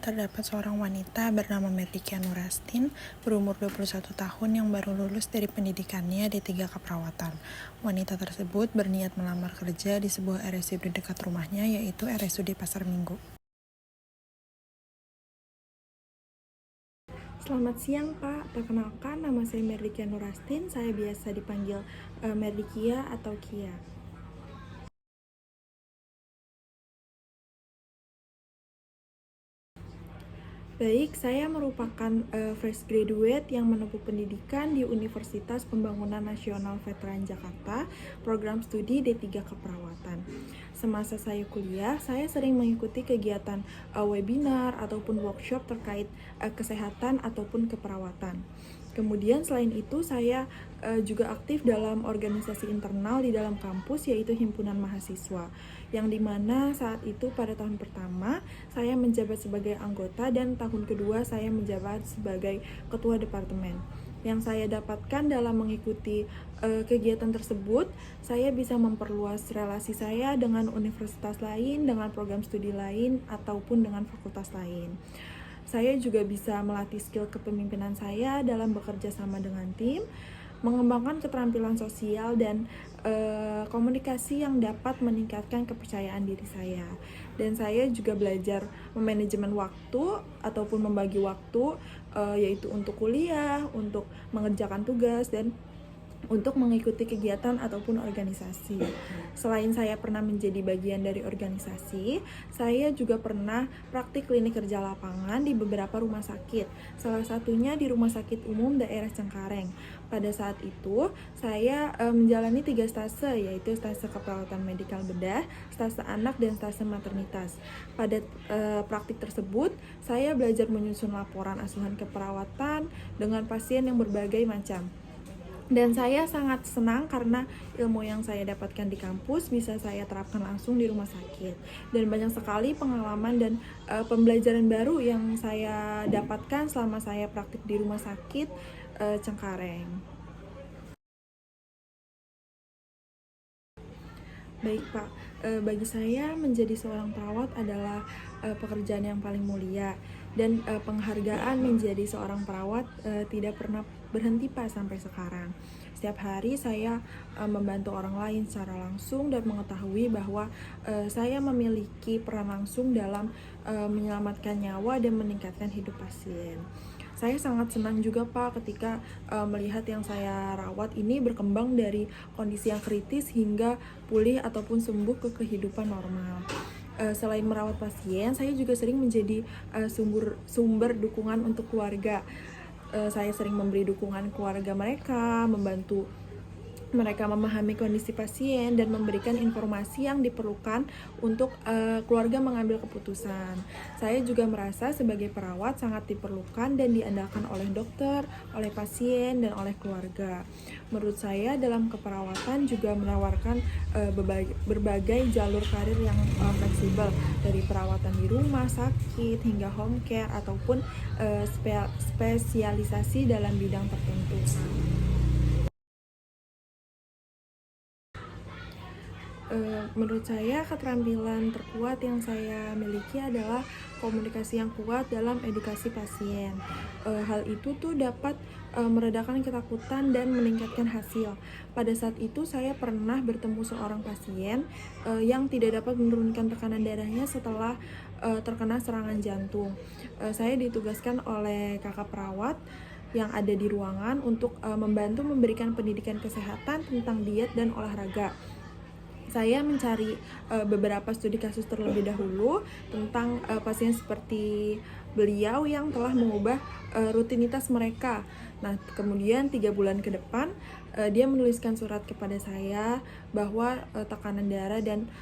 terdapat seorang wanita bernama Merdeka Nurastin berumur 21 tahun yang baru lulus dari pendidikannya D3 Keperawatan. Wanita tersebut berniat melamar kerja di sebuah RSUD dekat rumahnya, yaitu RSUD Pasar Minggu. Selamat siang Pak, perkenalkan nama saya Merdeka Nurastin, saya biasa dipanggil Merdikia atau Kia. Baik, saya merupakan fresh graduate yang menempuh pendidikan di Universitas Pembangunan Nasional Veteran Jakarta, program studi D3 Keperawatan. Semasa saya kuliah, saya sering mengikuti kegiatan webinar ataupun workshop terkait kesehatan ataupun keperawatan. Kemudian selain itu saya juga aktif dalam organisasi internal di dalam kampus, yaitu Himpunan Mahasiswa, yang dimana saat itu pada tahun pertama saya menjabat sebagai anggota dan tahun kedua saya menjabat sebagai ketua departemen. Yang saya dapatkan dalam mengikuti kegiatan tersebut, saya bisa memperluas relasi saya dengan universitas lain, dengan program studi lain, ataupun dengan fakultas lain. Saya juga bisa melatih skill kepemimpinan saya dalam bekerja sama dengan tim, mengembangkan keterampilan sosial dan komunikasi yang dapat meningkatkan kepercayaan diri saya. Dan saya juga belajar memanajemen waktu ataupun membagi waktu, yaitu untuk kuliah, untuk mengerjakan tugas, dan untuk mengikuti kegiatan ataupun organisasi. Selain saya pernah menjadi bagian dari organisasi, saya juga pernah praktik klinik kerja lapangan di beberapa rumah sakit. Salah satunya di Rumah Sakit Umum Daerah Cengkareng. Pada saat itu, saya menjalani 3 stase, yaitu stase keperawatan medikal bedah, stase anak, dan stase maternitas. Pada praktik tersebut, saya belajar menyusun laporan asuhan keperawatan dengan pasien yang berbagai macam. Dan saya sangat senang karena ilmu yang saya dapatkan di kampus bisa saya terapkan langsung di rumah sakit. Dan banyak sekali pengalaman dan pembelajaran baru yang saya dapatkan selama saya praktik di rumah sakit Cengkareng. Baik Pak, bagi saya menjadi seorang perawat adalah pekerjaan yang paling mulia. Dan penghargaan menjadi seorang perawat tidak pernah berhenti Pak sampai sekarang. Setiap hari saya membantu orang lain secara langsung dan mengetahui bahwa saya memiliki peran langsung dalam menyelamatkan nyawa dan meningkatkan hidup pasien. Saya sangat senang juga Pak ketika melihat yang saya rawat ini berkembang dari kondisi yang kritis hingga pulih ataupun sembuh ke kehidupan normal. Selain merawat pasien, saya juga sering menjadi sumber dukungan untuk keluarga. Saya sering memberi dukungan keluarga mereka, membantu mereka memahami kondisi pasien dan memberikan informasi yang diperlukan untuk keluarga mengambil keputusan. Saya juga merasa sebagai perawat sangat diperlukan dan diandalkan oleh dokter, oleh pasien, dan oleh keluarga. Menurut saya dalam keperawatan juga menawarkan berbagai jalur karir yang fleksibel, dari perawatan di rumah sakit hingga home care ataupun spesialisasi dalam bidang tertentu. Menurut saya keterampilan terkuat yang saya miliki adalah komunikasi yang kuat dalam edukasi pasien. Hal itu tuh dapat meredakan ketakutan dan meningkatkan hasil. Pada saat itu saya pernah bertemu seorang pasien yang tidak dapat menurunkan tekanan darahnya setelah terkena serangan jantung. Saya ditugaskan oleh kakak perawat yang ada di ruangan untuk membantu memberikan pendidikan kesehatan tentang diet dan olahraga. Saya mencari beberapa studi kasus terlebih dahulu tentang pasien seperti beliau yang telah mengubah rutinitas mereka. Nah, kemudian 3 bulan ke depan dia menuliskan surat kepada saya bahwa tekanan darah dan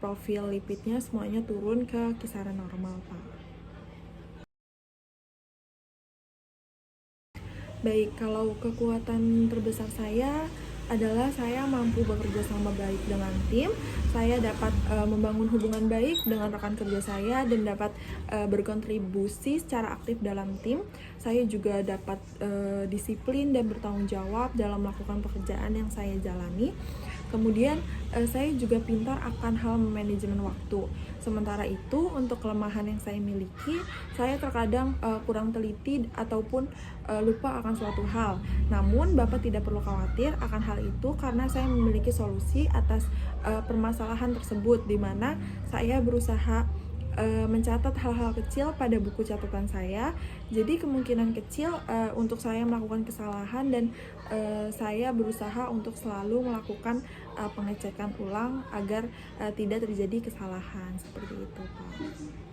profil lipidnya semuanya turun ke kisaran normal, Pak. Baik, kalau kekuatan terbesar saya adalah saya mampu bekerja sama baik dengan tim, saya dapat membangun hubungan baik dengan rekan kerja saya dan dapat berkontribusi secara aktif dalam tim. saya juga dapat disiplin dan bertanggung jawab dalam melakukan pekerjaan yang saya jalani. Kemudian saya juga pintar akan hal manajemen waktu. Sementara itu, untuk kelemahan yang saya miliki, saya terkadang kurang teliti ataupun lupa akan suatu hal. Namun, Bapak tidak perlu khawatir akan hal itu karena saya memiliki solusi atas permasalahan tersebut, di mana saya berusaha mencatat hal-hal kecil pada buku catatan saya. Jadi kemungkinan kecil untuk saya melakukan kesalahan, dan saya berusaha untuk selalu melakukan pengecekan ulang agar tidak terjadi kesalahan seperti itu, Pak.